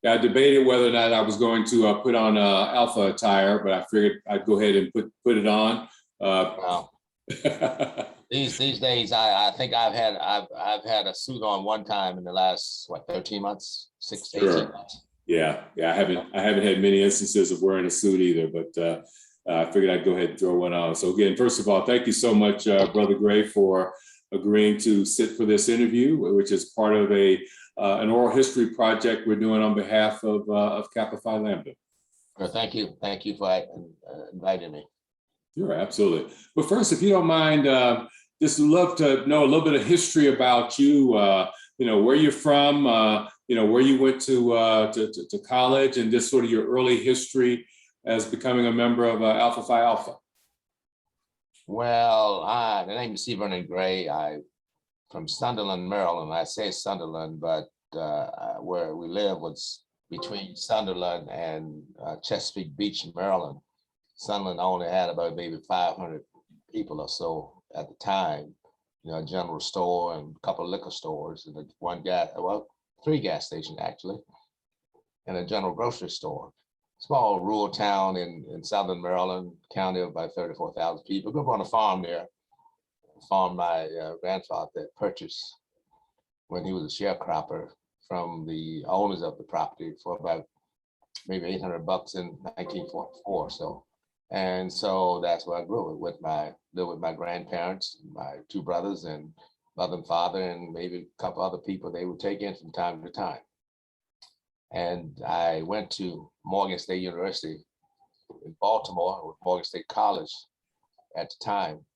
Yeah, I debated whether or not I was going to put on Alpha attire, but I figured I'd go ahead and put it on. Well, these days, I think I've had a suit on one time in the last, what, 13 months, 6 to 18 months. Yeah, I haven't had many instances of wearing a suit either, but I figured I'd go ahead and throw one on. So again, first of all, thank you so much, Brother Gray, for agreeing to sit for this interview, which is part of an oral history project we're doing on behalf of Kappa Phi Lambda. Well, thank you for inviting me. Sure, absolutely. But first, if you don't mind, just love to know a little bit of history about you. Where you're from, where you went to college, and just sort of your early history as becoming a member of Alpha Phi Alpha. Well, the name is C Vernon Gray. I from Sunderland, Maryland. I say Sunderland, but where we live was between Sunderland and Chesapeake Beach, Maryland. Sunderland only had about maybe 500 people or so at the time. A general store and a couple of liquor stores, and three gas stations actually, and a general grocery store. Small rural town in southern Maryland, county of about 34,000 people. Grew up on a farm there, a farm my grandfather had purchased when he was a sharecropper from the owners of the property for about maybe $800 in 1944. So that's where I grew up lived with my grandparents, my two brothers, and mother and father, and maybe a couple other people they would take in from time to time. And I went to Morgan State University in Baltimore, with Morgan State College at the time.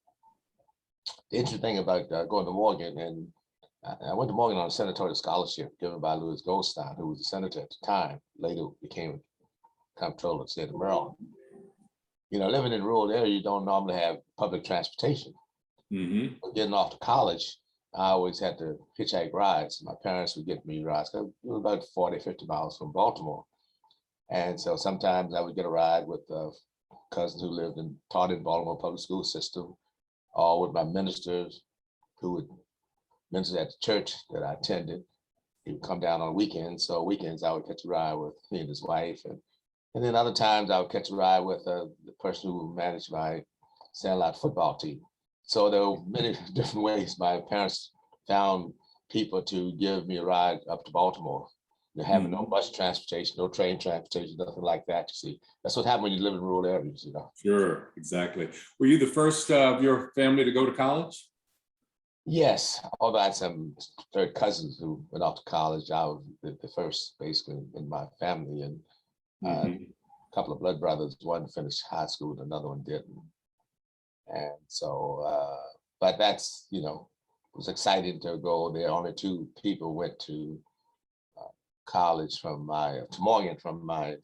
The interesting thing about going to Morgan, and I went to Morgan on a senatorial scholarship given by Louis Goldstein, who was the senator at the time, later became comptroller of the state of Maryland. Living in rural area, you don't normally have public transportation. Mm-hmm. But getting off to college, I always had to hitchhike rides. My parents would get me rides. It was about 40, 50 miles from Baltimore. And so sometimes I would get a ride with cousins who taught in Baltimore public school system, or with my ministers who would minister at the church that I attended. He would come down on weekends. So weekends I would catch a ride with he and his wife. And then other times I would catch a ride with the person who managed my Sandlot football team. So there were many different ways my parents found people to give me a ride up to Baltimore. Having no bus transportation, no train transportation, nothing like that, you see. That's what happened when you live in rural areas, Sure, exactly. Were you the first of your family to go to college? Yes, although I had some third cousins who went off to college. I was the first, basically, in my family. And a couple of blood brothers, one finished high school and another one didn't. And so, but that's, it was exciting to go there. Only two people went to college to Morgan from my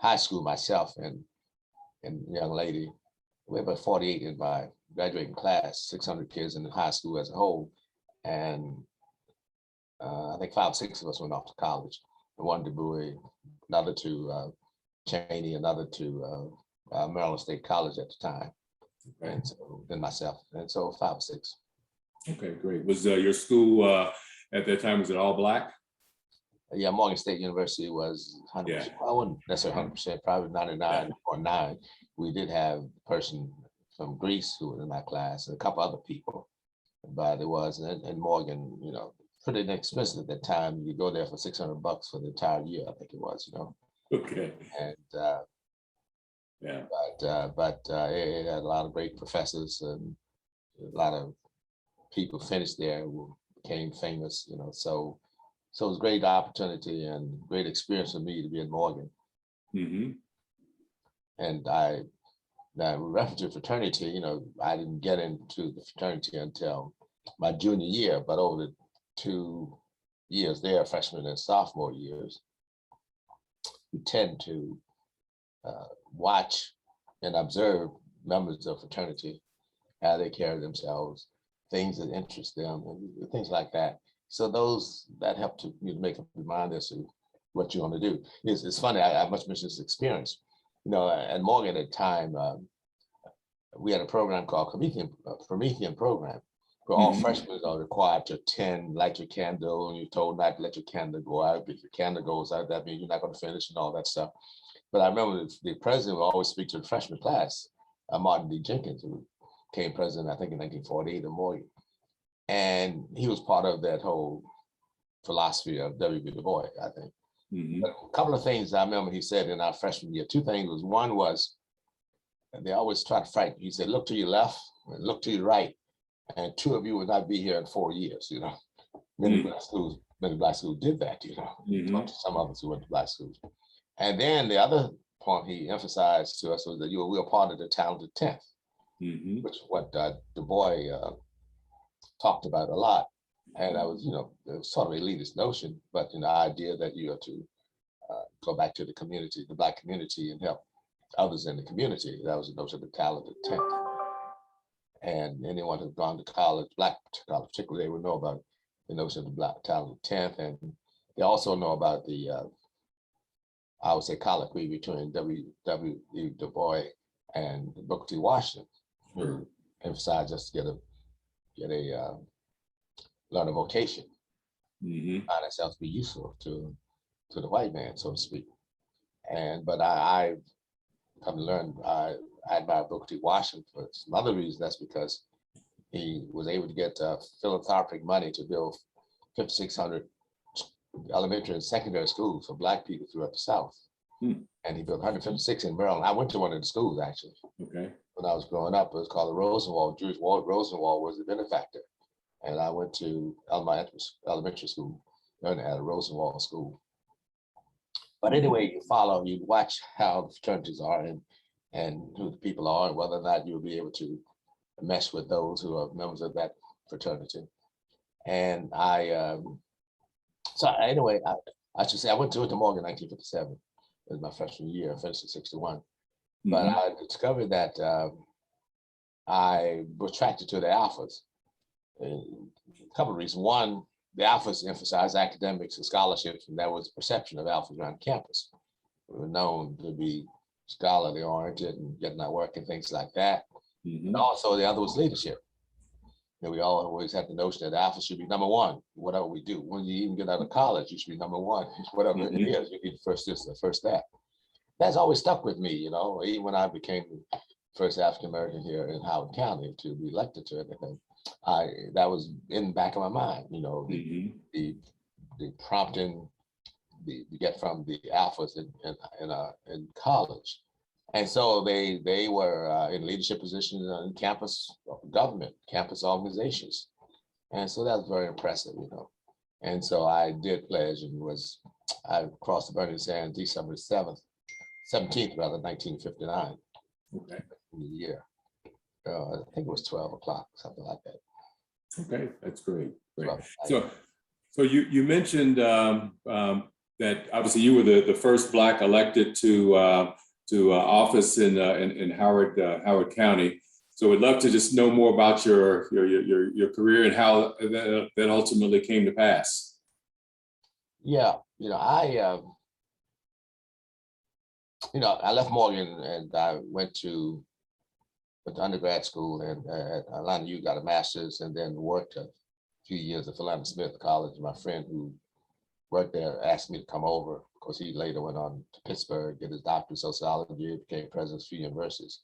high school, myself and a young lady. We had about 48 in my graduating class, 600 kids in the high school as a whole. And I think 5 or 6 of us went off to college. One to Bowie, another to Cheney, another to Maryland State College at the time. Okay. And so then myself, and so 5 or 6. Okay, great. Was your school at that time, was it all Black? Yeah, Morgan State University was 100%. Yeah. I wouldn't necessarily 100%, probably 99 or 9. We did have a person from Greece who was in my class and a couple other people, but it was in Morgan, pretty inexpensive at that time. You go there for $600 for the entire year, I think it was, Okay. And yeah, but it had a lot of great professors and a lot of people finished there who became famous, so it was a great opportunity and great experience for me to be in Morgan. Mm-hmm. And now with reference to fraternity, I didn't get into the fraternity until my junior year, but over the 2 years there, freshman and sophomore years, we tend to watch and observe members of fraternity, how they carry themselves, things that interest them, and things like that. So that helped to make up your mind as to what you want to do. It's funny, I must mention this experience. At Morgan at the time, we had a program called Promethean program, where all Mhm. freshmen are required to attend, light your candle, and you're told not to let your candle go out. If your candle goes out, that means you're not going to finish and all that stuff. But I remember the president would always speak to the freshman class, Martin D. Jenkins, who became president, I think, in 1948 or more. And he was part of that whole philosophy of W.B. Du Bois, I think. Mhm. But a couple of things I remember he said in our freshman year. Two things was, one was, they always try to frighten you. He said, look to your left and look to your right, and two of you will not be here in 4 years. You know, many black schools did that. You know, talked to some others who went to black schools. And then the other point he emphasized to us was that we were part of the talented 10th, which is what Du Bois talked about a lot. And I was, it was sort of a elitist notion, but the idea that you are to go back to the community, the black community, and help others in the community. That was the notion of the talented 10th. And anyone who's gone to college, black college particularly, they would know about the notion of the black talented 10th. And they also know about the, I would say, colloquy between W.E. Du Bois and Booker T. Washington, who emphasized us to learn a vocation, find ourselves to be useful to the white man, so to speak. But I come to learn I admire Booker T. Washington for some other reasons. That's because he was able to get philanthropic money to build 5,600 elementary and secondary schools for black people throughout the South. And he built 156 in Maryland. I went to one of the schools, actually. Okay. When I was growing up, it was called the Rosenwald. Jewish Rosenwald was the benefactor. And I went to elementary school, learning at a Rosenwald school. But anyway, you watch how the fraternities are and who the people are, and whether or not you'll be able to mesh with those who are members of that fraternity. And I should say I went to Morgan in 1957. It was my freshman year. I finished in 61. But I discovered that I was attracted to the Alphas. A couple of reasons. One, the Alphas emphasized academics and scholarships, and that was the perception of Alphas around campus. We were known to be scholarly oriented and getting our work and things like that. And also the other was leadership. We always had the notion that Alphas should be number one, whatever we do. When you even get out of college, you should be number one, whatever it is. You need first this, first that. That's always stuck with me, even when I became the first African-American here in Howard County to be elected to anything. That was in the back of my mind, the prompting you get from the Alphas in college. And so they were in leadership positions in campus government, campus organizations. And so that was very impressive, And so I did pledge I crossed the burning sand December 17th, 1959. Okay. In the year. I think it was 12 o'clock, something like that. Okay, that's great. Great. 12. So you mentioned that obviously you were the first Black elected to office in Howard County. So we'd love to just know more about your career and how that ultimately came to pass. Yeah, I left Morgan and I went to undergrad school and at Atlanta U, got a master's, and then worked a few years at Philander Smith College. My friend who worked there asked me to come over. Of course, he later went on to Pittsburgh, get his doctorate in sociology, became president of a few universities.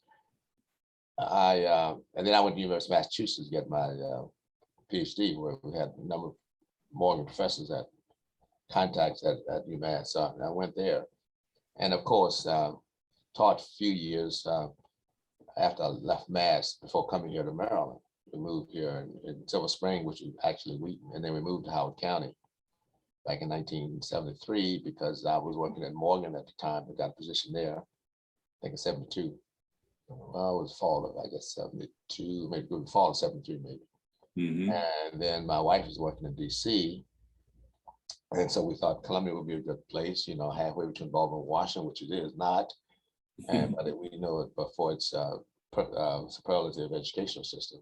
And then I went to the University of Massachusetts to get my PhD, where we had a number of Morgan professors at contacts at UMass. So I went there. And of course, taught a few years after I left Mass before coming here to Maryland. We moved here in Silver Spring, which was actually Wheaton, and then we moved to Howard County back in 1973 because I was working at Morgan at the time. I got a position there, I think in 72. Well, it was fall of, I guess, 72, maybe the fall of 73, maybe. And then my wife was working in DC. And so we thought Columbia would be a good place, halfway between Baltimore and Washington, which it is not. But we know it for its superlative educational system.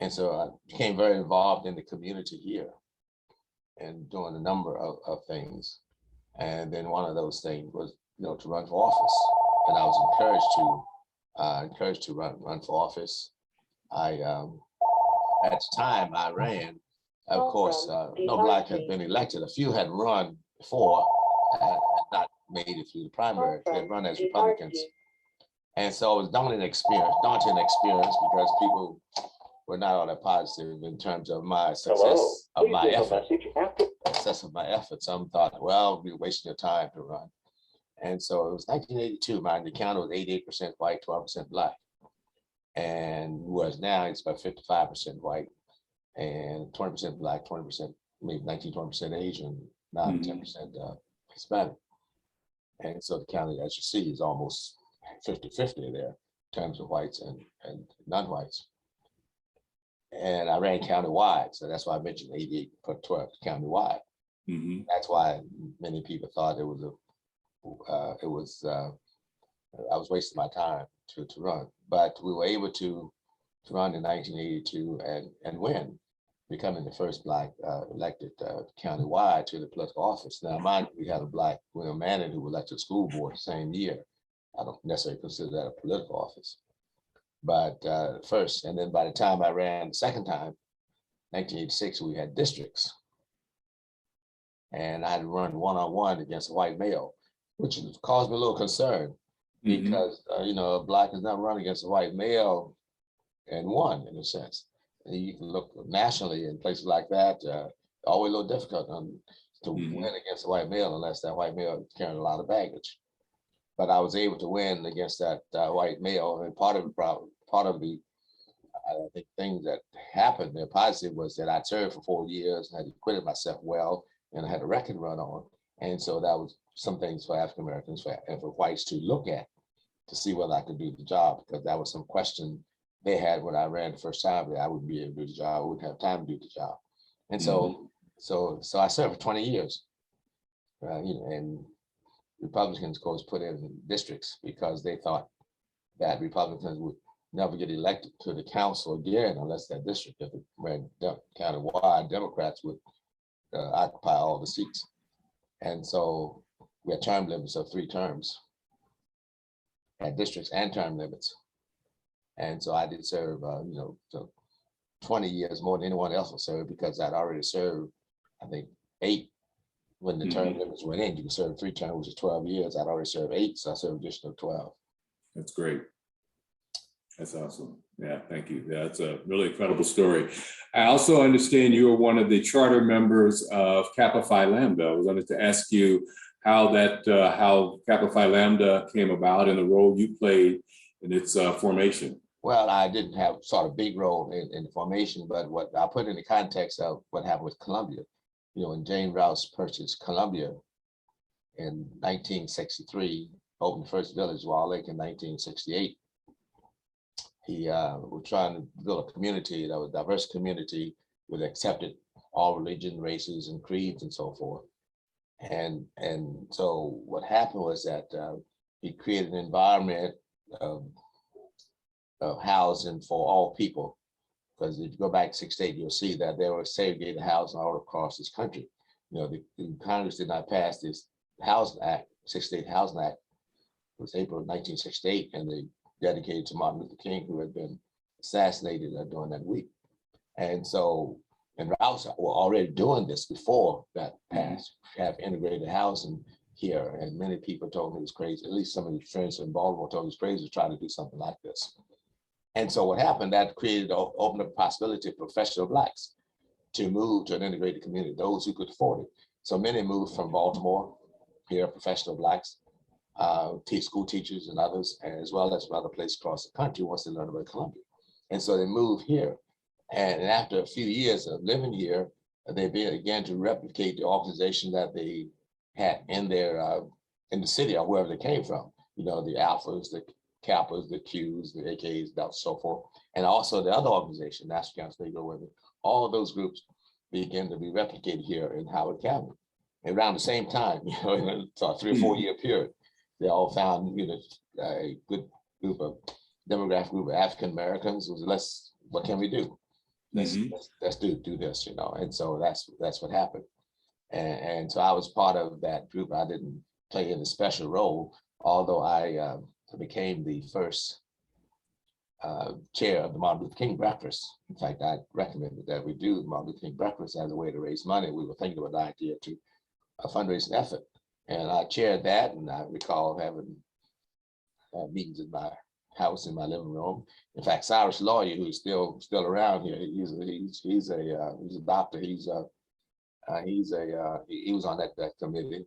And so I became very involved in the community here and doing a number of things. And then one of those things was, to run for office. And I was encouraged to run for office. I at the time I ran, of course, no black had been elected. A few had run before, had not made it through the primary. They had run as Republicans. And so it was daunting experience because people were not all that positive in terms of my success of my effort. Success of my effort. Some thought, well, you're wasting your time to run. And so it was 1982, the county was 88% white, 12% black. And whereas now it's about 55% white and 20% black, 20%, maybe 19-20% Asian, 9-10% Hispanic. And so the county, as you see, is almost 50-50 there in terms of whites and non-whites. And I ran countywide, so that's why I mentioned 88 per 12 countywide. That's why many people thought it was I was wasting my time to run. But we were able to run in 1982 and win, becoming the first black elected countywide to the political office. Now, mind you, we had a black William Manning who was elected school board the same year. I don't necessarily consider that a political office. But first, and then by the time I ran the second time, 1986, we had districts. And I had run one-on-one against a white male, which caused me a little concern because, a black is not running against a white male and won, in a sense. And you can look nationally in places like that, always a little difficult to win against a white male unless that white male carrying a lot of baggage. But I was able to win against that white male, and part of the I think things that happened there positive was that I served for 4 years and had acquitted myself well, and I had a record run on, and so that was some things for African Americans and for whites to look at to see whether I could do the job, because that was some question they had when I ran the first time that I wouldn't be able to do the job, I wouldn't have time to do the job, and so I served for 20 years, and Republicans, of course, put in districts because they thought that Republicans would never get elected to the council again unless that district, if it ran countywide, Democrats would occupy all the seats. And so we had term limits of 3 terms at districts and term limits. And so I did serve, so 20 years more than anyone else will serve, because I'd already served, I think, 8 when the term limits went in. You can serve 3 terms, which is 12 years. I'd already served 8, so I served additional 12. That's great. That's awesome. Yeah, thank you. That's a really incredible story. I also understand you are one of the charter members of Kappa Phi Lambda. I wanted to ask you how Kappa Phi Lambda came about and the role you played in its formation. Well, I didn't have sort of big role in the formation, but what I put in the context of what happened with Columbia. When James Rouse purchased Columbia in 1963, opened the first village, Wall Lake, in 1968. He was trying to build a community that was a diverse community with accepted all religion, races, and creeds, and so forth. And so what happened was that he created an environment of housing for all people. Because if you go back to 68, you'll see that there were segregated housing all across this country. The Congress did not pass this Housing Act, 68 Housing Act. It was April of 1968, and they dedicated to Martin Luther King, who had been assassinated during that week. And so, and Rouse were already doing this before that passed, have integrated housing here. And many people told me it was crazy. At least some of the friends in Baltimore told me it was crazy to try to do something like this. And so what happened, that opened up the possibility of professional Blacks to move to an integrated community, those who could afford it. So many moved from Baltimore, here, professional Blacks, school teachers and others, as well as from other places across the country once they learned about Columbia. And so they moved here. And after a few years of living here, they began to replicate the organization that they had in the city or wherever they came from. The Alphas, the Kappas, the Qs, the AKs, and so forth. And also the other organization, National Council of Negro Women, all of those groups began to be replicated here in Howard County. And around the same time, in a 3 or 4 year period, they all found, a good demographic group of African Americans. What can we do? Let's do this, And so that's what happened. And so I was part of that group. I didn't play any special role, although I became the first chair of the Martin Luther King breakfast. In fact, I recommended that we do the Martin Luther King breakfast as a way to raise money. We were thinking about the idea to a fundraising effort. And I chaired that, and I recall having meetings in my house, in my living room. In fact, Cyrus Lawyer, who's still around here, he's a doctor. He was on that committee,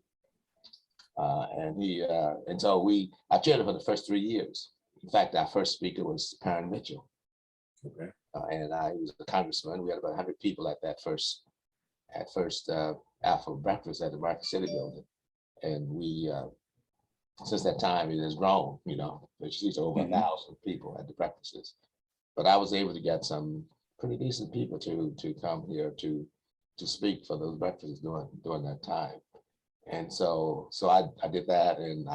and so I chaired it for the first 3 years. In fact, our first speaker was Perrin Mitchell. Okay. And he was a congressman. We had about 100 people at that first Alpha breakfast at the Market City building. And we, since that time, it has grown, there's over 1,000 people at the breakfasts. But I was able to get some pretty decent people to come here to speak for those breakfasts during that time. And so I did that, and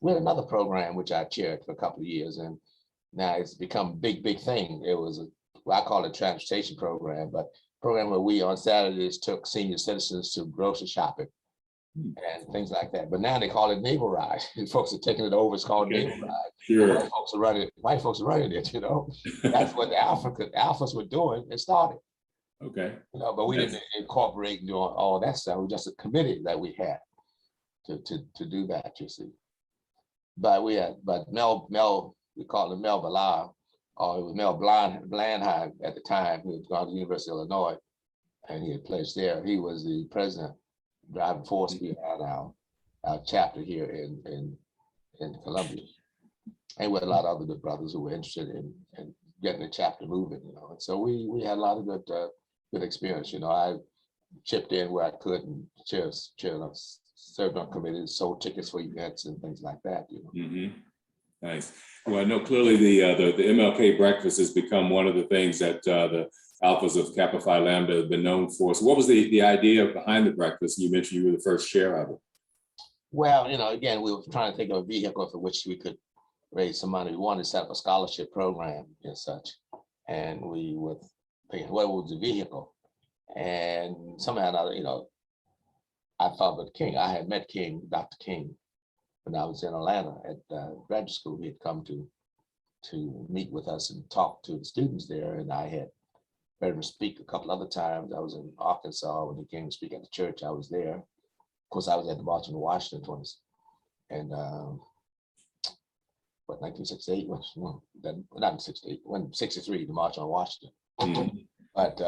we had another program which I chaired for a couple of years, and now it's become a big thing. It was I call it a transportation program, but program where we on Saturdays took senior citizens to grocery shopping and things like that. But now they call it Neighbor Ride. Folks are taking it over. It's called Neighbor Ride. Sure. White folks are running it. That's what the Alphas were doing. It started. Okay. But we didn't incorporate and do all that stuff. It was just a committee that we had to do that. You see. But Mel, we called him Mel Ballard, or it was Mel Blandheim at the time, who had gone to the University of Illinois, and he had pledged there. He was the president, driving force behind our chapter here in Columbia. And we had a lot of other good brothers who were interested in getting the chapter moving, And so we had a lot of good experience. I chipped in where I could and served on committees, sold tickets for events and things like that. Nice. Well, I know clearly the MLK breakfast has become one of the things that the Alphas of Kappa Phi Lambda have been known for. So what was the idea behind the breakfast? You mentioned you were the first chair of it. Well, again, we were trying to think of a vehicle for which we could raise some money. We wanted to set up a scholarship program and such. And we were thinking, what was the vehicle? And somehow or another, I thought about King. I had met Dr. King, when I was in Atlanta at graduate school. He had come to meet with us and talk to the students there. And I had heard him speak a couple other times. I was in Arkansas when he came to speak at the church. I was there. Of course, I was at the March on Washington 20s. And 1968, not 68, when 63, the March on Washington. But,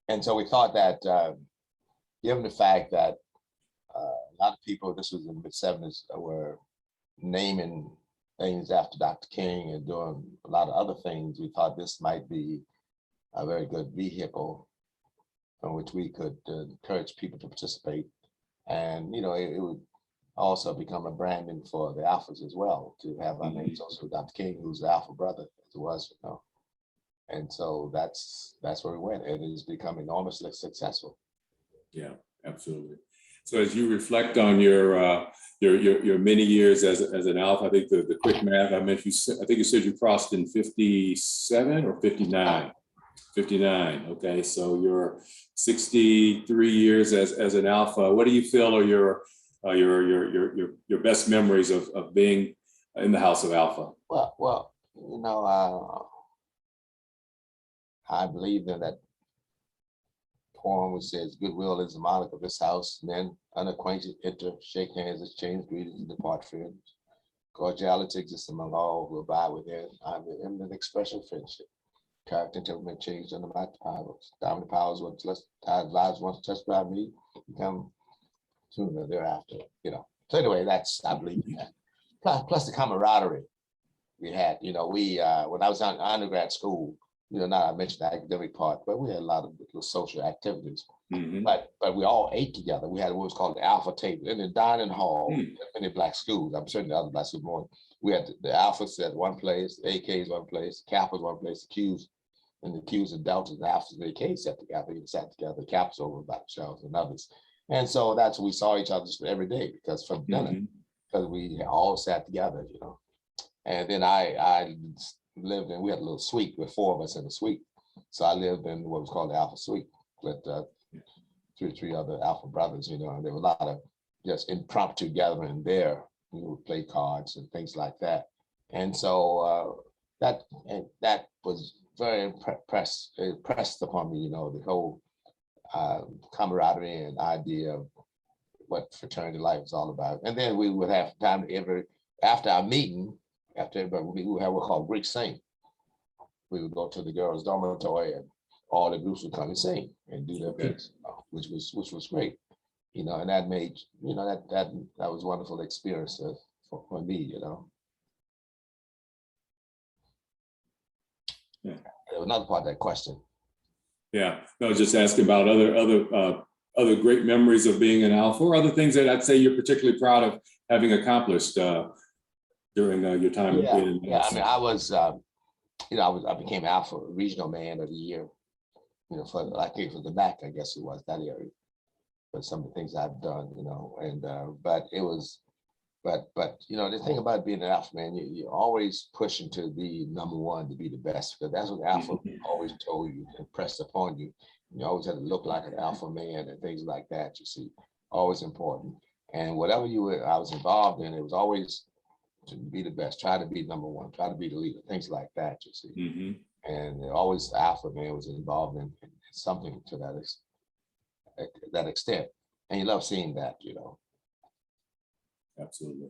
and so we thought that given the fact that a lot of people, this was in the mid-70s, were naming things after Dr. King and doing a lot of other things, we thought this might be a very good vehicle from which we could encourage people to participate. And, it would also become a branding for the Alphas as well, to have our names also Dr. King, who's the Alpha brother, as it was, And so that's where we went. And it has become enormously successful. Yeah, absolutely. So as you reflect on your many years as an Alpha, I think the quick math I mentioned, I think you said you crossed in 57 or 59. 59. Okay, so you're 63 years as an Alpha. What do you feel are your best memories of being in the House of Alpha? Well, I believe in that poem which says, "Goodwill is the monarch of this house. Men unacquainted enter, shake hands, exchange greetings, and depart friends. Cordiality exists among all who abide within. I'm the eminent expression of friendship. Character and temperament changed under my powers. Dominant powers once lives once touched by me become sooner thereafter." So anyway, I believe in that. Plus the camaraderie we had. When I was in undergrad school, not I mentioned the academic part, but we had a lot of little social activities. But we all ate together. We had what was called the Alpha table in the dining hall. Many black schools, I'm certain the other black schools more. We had the Alphas at one place, the AKs one place, the Kappas one place, the Qs and the Qs and Deltas, the Alphas and the AKs sat together. The Kappas over by themselves and others. And so that's when we saw each other every day, because from dinner, because we all sat together, And then I lived in, we had a little suite with 4 of us in the suite. So I lived in what was called the Alpha Suite with three other Alpha brothers, and there were a lot of just impromptu gathering there. We would play cards and things like that. And so that was very impressed upon me, the whole camaraderie and idea of what fraternity life is all about. And then we would have time after our meeting, after everybody, we would have what we call Greek sing. We would go to the girls' dormitory and all the groups would come and sing and do their piece, which was great. And that made, that was a wonderful experience for me, Yeah. There was another part of that question. Yeah, I was just asking about other great memories of being an Alpha, or other things that I'd say you're particularly proud of having accomplished during your time in. Yeah, I mean, I became Alpha Regional Man of the Year, for the MAC, I guess it was that area. But some of the things I've done, and but it was, but the thing about being an Alpha man, you're always pushing to be number one, to be the best, because that's what Alpha always told you, impressed upon you. You always had to look like an Alpha man and things like that. You see, always important. And whatever I was involved in, it was always to be the best, try to be number one, try to be the leader, things like that. You see, and always Alpha man was involved in something to that extent, and you love seeing that. Absolutely.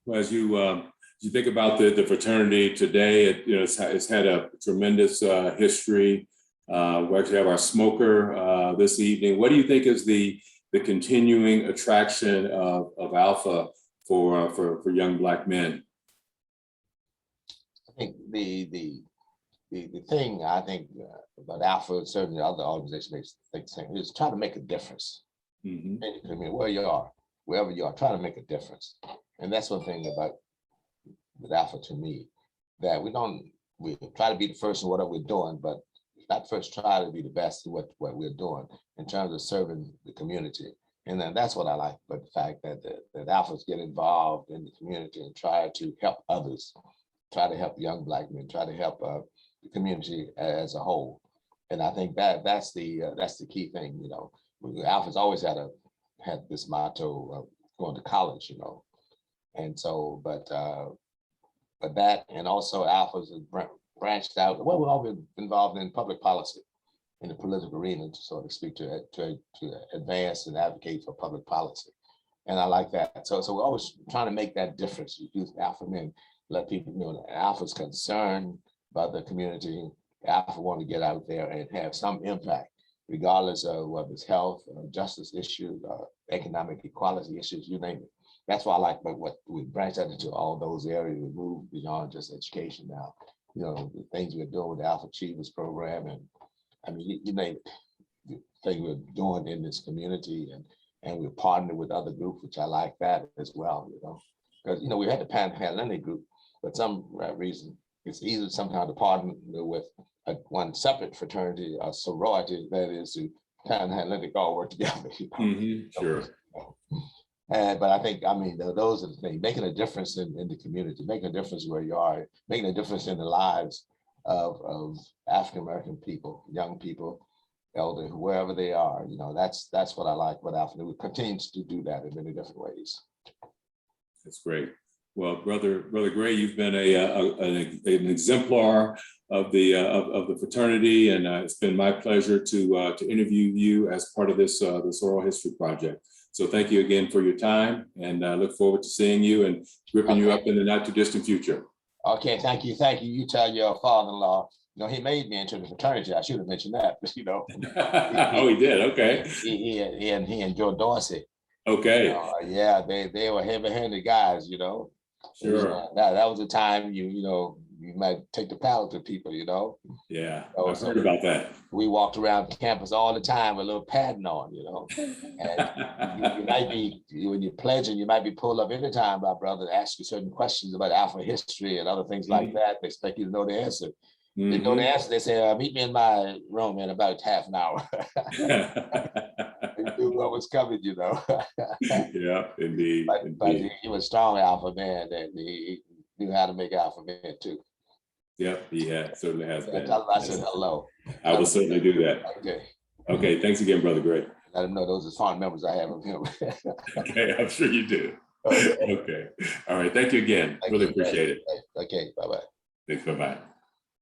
Well, as you think about the fraternity today, it's had a tremendous history. We actually have our smoker this evening. What do you think is the continuing attraction of Alpha for young Black men? I think the thing I think about Alpha, and certainly other organizations think the same, is try to make a difference. I mean, wherever you are, try to make a difference. And that's one thing about with Alpha to me, that we try to be the first in whatever we're doing, but not first try to be the best in what we're doing in terms of serving the community. And then that's what I like about the fact that Alphas get involved in the community and try to help others, try to help young Black men, try to help the community as a whole. And I think that's the key thing. Alphas always had this motto of going to college, and so, but that, and also Alphas have branched out. Well, we've all been involved in public policy, in the political arena, to sort of speak to advance and advocate for public policy, and I like that. So we're always trying to make that difference. You use Alpha men, let people know that Alpha's concerned about the community. Alpha want to get out there and have some impact, regardless of whether it's health, justice issues, economic equality issues, you name it. That's why I like what we branched out into all those areas. We move beyond just education now. The things we're doing with the Alpha Achievers program, and I mean, you name it, the thing we're doing in this community, and we're partnering with other groups, which I like that as well, because, we had the Pan-Hellenic group, but some reason it's easier sometimes to partner with one separate fraternity or sorority, that is to Pan-Hellenic all work together. Sure. But I think, those are the things, making a difference in the community, making a difference where you are, making a difference in the lives of African-American people, young people, elder, wherever they are. That's what I like about Alpha. We continue to do that in many different ways. That's great. Well, Brother Gray, you've been an exemplar of the fraternity, and it's been my pleasure to interview you as part of this oral history project. So thank you again for your time, and I look forward to seeing you and gripping you up in the not too distant future. Okay, thank you. You tell your father-in-law, he made me into the fraternity. I should have mentioned that, Oh, he did. Okay. He and Joe Dorsey. Okay. Yeah, they were heavy-handed guys. Sure. That was the time you might take the pallet to people, Yeah, I've heard about that. We walked around campus all the time with a little padding on, and you might be, when you're pledging, you might be pulled up anytime by brother to ask you certain questions about Alpha history and other things like that. They expect you to know the answer. They know the answer. They say, meet me in my room in about half an hour. They knew what was coming, Yeah, indeed. But he was a strong Alpha man, and he knew how to make Alpha men too. Yep, he certainly has been. I said hello. I will certainly do that. Okay, thanks again, Brother Gray. Let him know those are fond memories I have of him. Okay, I'm sure you do. Okay. All right, thank you again. Really appreciate it. Okay, bye-bye. Thanks, bye-bye.